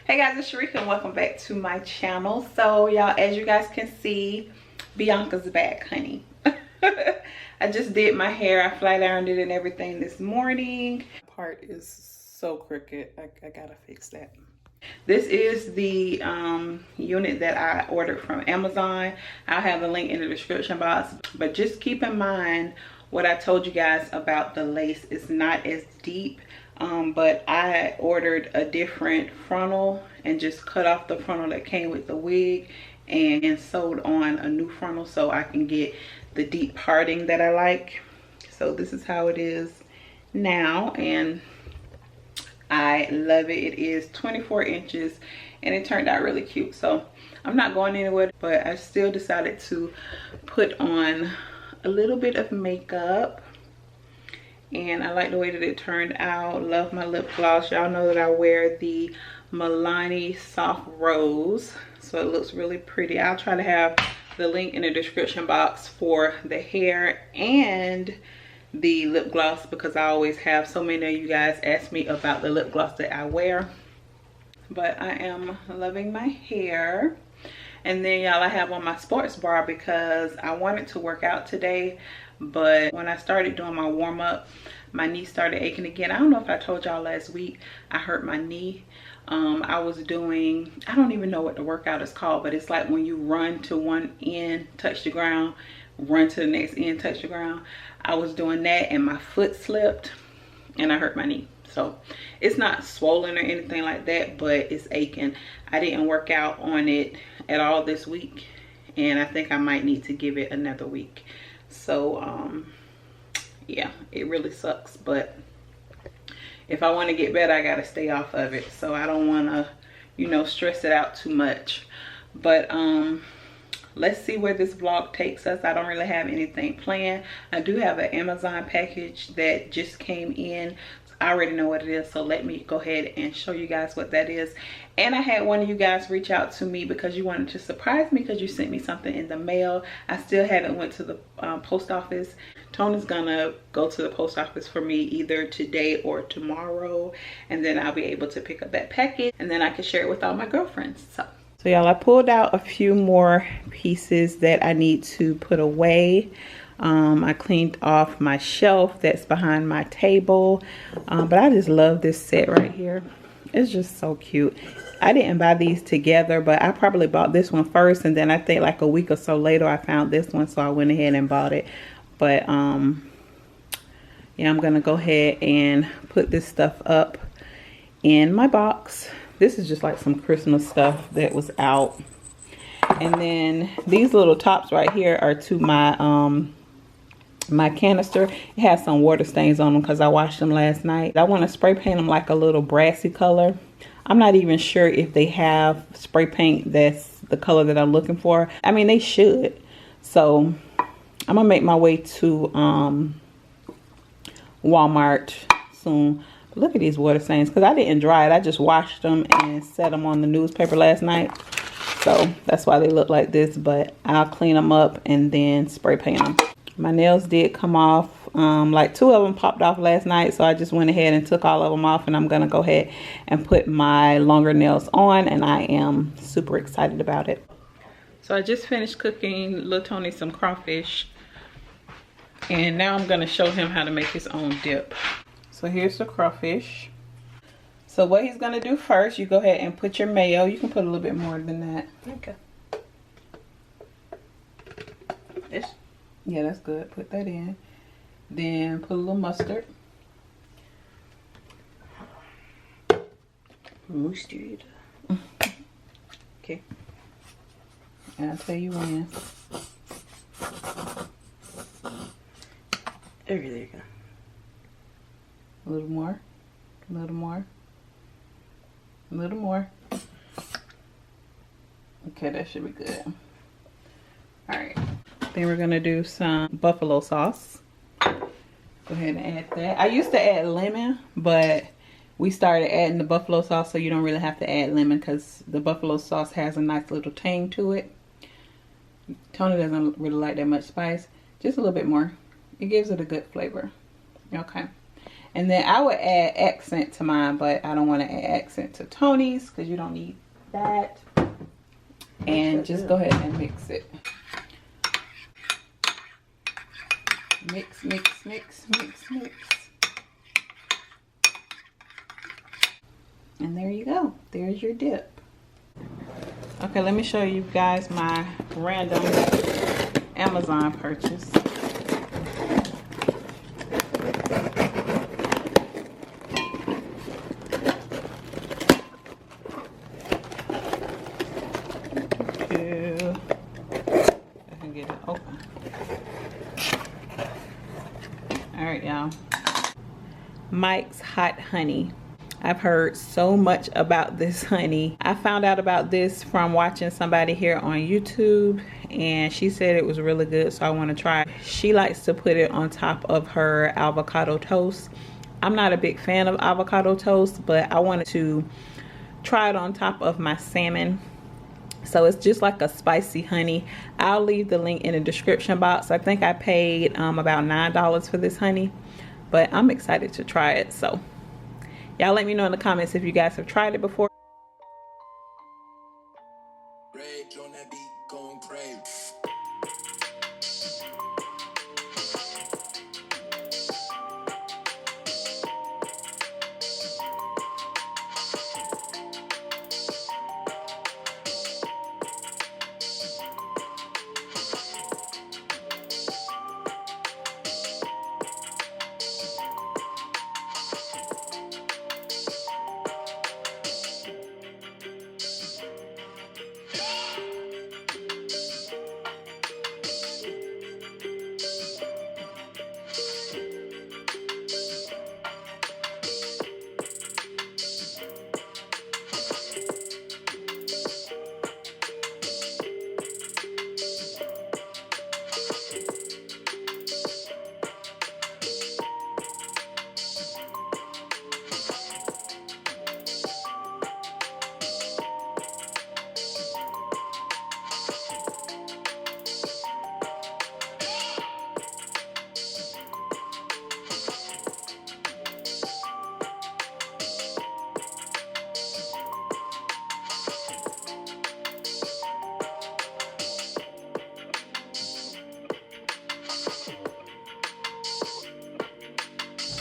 Hey guys, it's Sharika and welcome back to my channel. So y'all, as you guys can see, Bianca's back, honey. I just did my hair. I flat ironed it and everything this morning. Part is so crooked. I gotta fix that. This is the unit that I ordered from Amazon. I'll have the link in the description box. But just keep in mind what I told you guys about the lace. It's not as deep. But I ordered a different frontal and just cut off the frontal that came with the wig and sewed on a new frontal so I can get the deep parting that I like. So this is how it is now, and I love it. It is 24 inches and it turned out really cute. So I'm not going anywhere, but I still decided to put on a little bit of makeup. And I like the way that it turned out. Love my lip gloss. Y'all know that I wear the Milani Soft Rose, so it looks really pretty. I'll try to have the link in the description box for the hair and the lip gloss, because I always have so many of you guys ask me about the lip gloss that I wear. But I am loving my hair. And then y'all, I have on my sports bra because I wanted to work out today, but when I started doing my warm-up, my knee started aching again. I don't know if I told y'all last week I hurt my knee. I was doing, I don't even know what the workout is called, but it's like when you run to one end, touch the ground, run to the next end, touch the ground. I was doing that and my foot slipped and I hurt my knee. So it's not swollen or anything like that, but it's aching. I didn't work out on it at all this week, and I think I might need to give it another week. So yeah, it really sucks, but if I want to get better, I got to stay off of it. So I don't want to, you know, stress it out too much. But let's see where this vlog takes us. I don't really have anything planned. I do have an Amazon package that just came in. I already know what it is, so let me go ahead and show you guys what that is. And I had one of you guys reach out to me because you wanted to surprise me because you sent me something in the mail. I still haven't went to the post office. Tony's gonna go to the post office for me either today or tomorrow, and then I'll be able to pick up that package and then I can share it with all my girlfriends. So y'all, I pulled out a few more pieces that I need to put away. I cleaned off my shelf that's behind my table, but I just love this set right here. It's just so cute. I didn't buy these together, but I probably bought this one first, and then I think like a week or so later I found this one, so I went ahead and bought it. But yeah, I'm gonna go ahead and put this stuff up in my box. This is just like some Christmas stuff that was out. And then these little tops right here are to my my canister. It has some water stains on them because I washed them last night. I want to spray paint them like a little brassy color. I'm not even sure if they have spray paint that's the color that I'm looking for. I mean, they should. So I'm gonna make my way to Walmart soon. Look at these water stains, because I didn't dry it. I just washed them and set them on the newspaper last night. So that's why they look like this, but I'll clean them up and then spray paint them. My nails did come off. Like 2 of them popped off last night, so I just went ahead and took all of them off, and I'm gonna go ahead and put my longer nails on, and I am super excited about it. So I just finished cooking Lil Tony some crawfish, and now I'm gonna show him how to make his own dip. So here's the crawfish. So what he's gonna do first, you go ahead and put your mayo. You can put a little bit more than that. Okay. Yeah, that's good. Put that in. Then put a little mustard. Mustard. Okay. And I'll tell you when. Okay, there you go. A little more. A little more. A little more. Okay, that should be good. Alright. Then we're going to do some buffalo sauce. Go ahead and add that. I used to add lemon, but we started adding the buffalo sauce, so you don't really have to add lemon because the buffalo sauce has a nice little tang to it. Tony doesn't really like that much spice. Just a little bit more. It gives it a good flavor. Okay. And then I would add accent to mine, but I don't want to add accent to Tony's because you don't need that. And just go ahead and mix it. Mix, mix, mix, mix, mix. And there you go. There's your dip. Okay, let me show you guys my random Amazon purchase. I can get it open. All right, y'all. Mike's Hot Honey. I've heard so much about this honey. I found out about this from watching somebody here on YouTube, and she said it was really good, so I want to try it. She likes to put it on top of her avocado toast. I'm not a big fan of avocado toast, but I wanted to try it on top of my salmon. So it's just like a spicy honey. I'll leave the link in the description box. I think I paid about $9 for this honey, but I'm excited to try it. So y'all let me know in the comments if you guys have tried it before.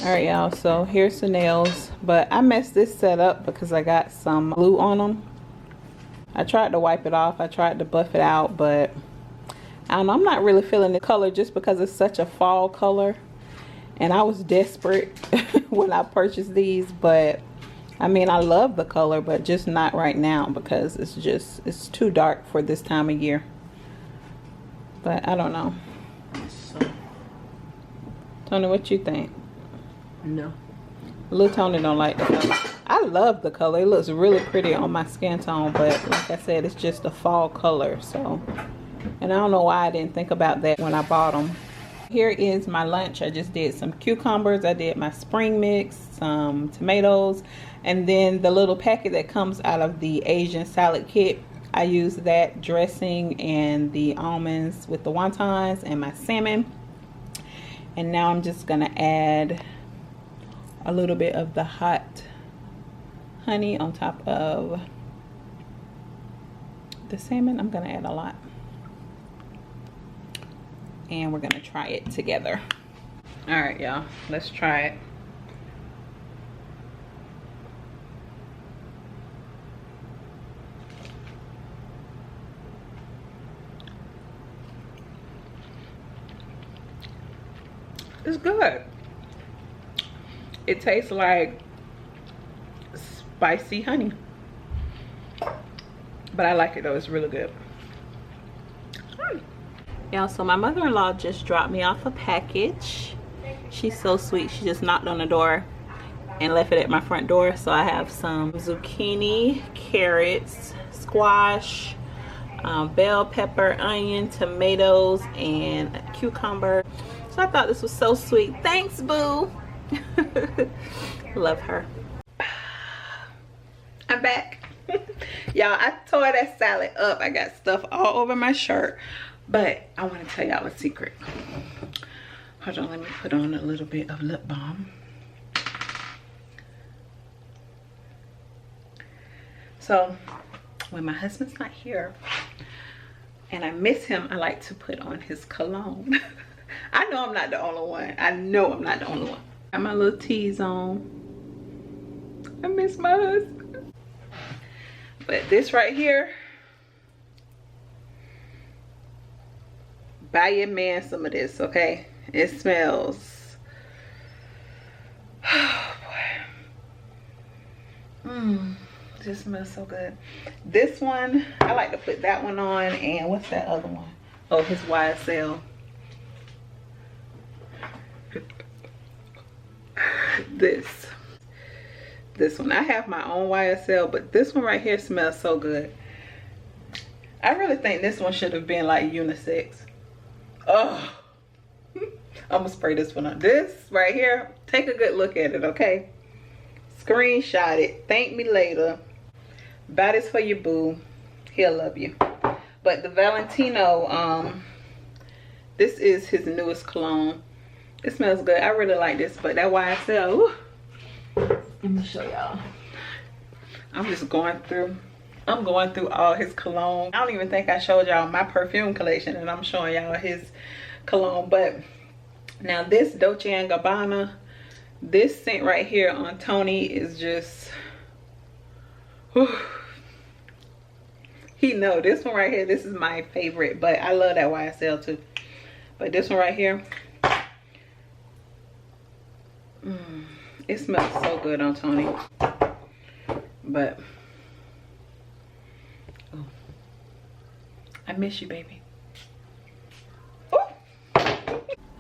All right, y'all, so here's the nails, but I messed this set up because I got some glue on them. I tried to wipe it off, I tried to buff it out, but I don't know, I'm not really feeling the color just because it's such a fall color, and I was desperate when I purchased these. But I mean, I love the color, but just not right now because it's too dark for this time of year. But I don't know. So, Tony, what you think? No. Little Tony don't like the color. I love the color. It looks really pretty on my skin tone, but like I said, it's just a fall color. So, and I don't know why I didn't think about that when I bought them. Here is my lunch. I just did some cucumbers. I did my spring mix, some tomatoes, and then the little packet that comes out of the Asian salad kit. I used that dressing and the almonds with the wontons and my salmon. And now I'm just gonna add a little bit of the hot honey on top of the salmon. I'm gonna add a lot, and we're gonna try it together. All right, y'all, let's try it. It's good. It tastes like spicy honey, but I like it though. It's really good. Y'all, so my mother-in-law just dropped me off a package. She's so sweet. She just knocked on the door and left it at my front door. So I have some zucchini, carrots, squash, bell pepper, onion, tomatoes, and a cucumber. So I thought this was so sweet. Thanks, boo. Love her. I'm back. Y'all, I tore that salad up. I got stuff all over my shirt, but I want to tell y'all a secret. Hold on, let me put on a little bit of lip balm. So when my husband's not here and I miss him, I like to put on his cologne. I know I'm not the only one. I know I'm not the only one. Got my little tees on. I miss my husband. But this right here, buy your man some of this, okay? It smells, oh boy. This smells so good. This one, I like to put that one on. And what's that other one? Oh, his YSL. This one. I have my own YSL, but this one right here smells so good. I really think this one should have been like unisex. Oh, I'm gonna spray this one on. This right here, take a good look at it, okay? Screenshot it. Thank me later. Buy this for your boo. He'll love you. But the Valentino, this is his newest cologne. It smells good. I really like this, but that YSL, ooh. Let me show y'all. I'm just going through. I'm going through all his cologne. I don't even think I showed y'all my perfume collection, and I'm showing y'all his cologne. But now this Dolce & Gabbana, this scent right here on Tony is just, whew. He know this one right here, this is my favorite, but I love that YSL too. But this one right here, it smells so good on Tony. But oh, I miss you, baby. Ooh.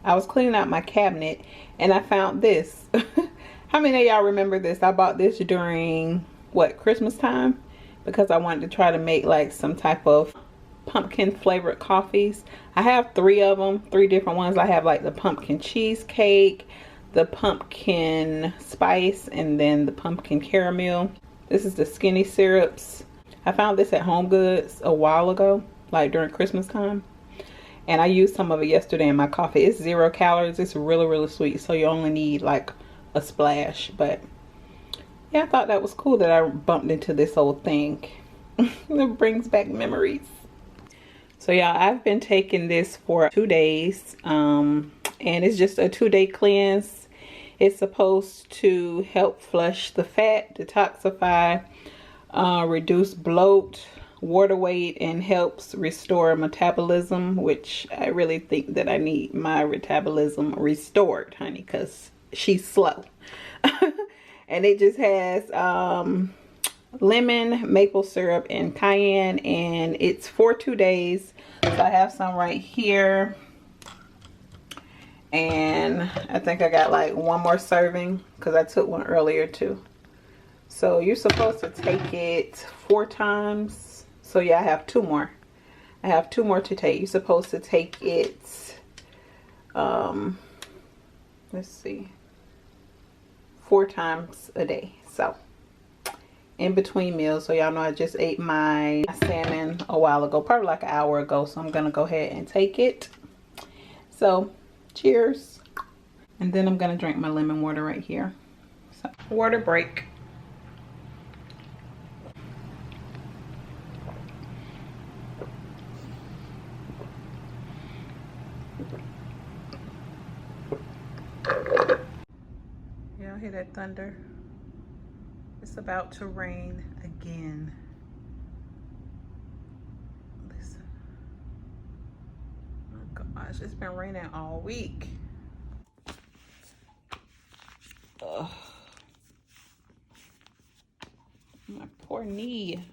I was cleaning out my cabinet and I found this. How many of y'all remember this? I bought this during what, Christmas time, because I wanted to try to make like some type of pumpkin flavored coffees. I have 3 of them, 3 different ones. I have like the pumpkin cheesecake, the pumpkin spice, and then the pumpkin caramel. This is the skinny syrups. I found this at Home Goods a while ago, like during Christmas time, and I used some of it yesterday in my coffee. It's 0 calories. It's really sweet, so you only need like a splash. But yeah, I thought that was cool that I bumped into this old thing. It brings back memories. So yeah, I've been taking this for 2 days, and it's just a 2-day cleanse. It's supposed to help flush the fat, detoxify, reduce bloat, water weight, and helps restore metabolism, which I really think that I need my metabolism restored, honey, because she's slow. And it just has lemon, maple syrup, and cayenne, and it's for 2 days. So I have some right here, and I think I got like 1 more serving because I took one earlier too. So you're supposed to take it 4 times. So yeah, I have 2 more. I have 2 more to take. You're supposed to take it, let's see, 4 times a day. So in between meals. So y'all know I just ate my salmon a while ago, probably like an hour ago. So I'm gonna go ahead and take it. So cheers. And then I'm gonna drink my lemon water right here. So water break. Y'all hear that thunder? It's about to rain again. Listen. Oh gosh, it's been raining all week. Ugh. My poor knee.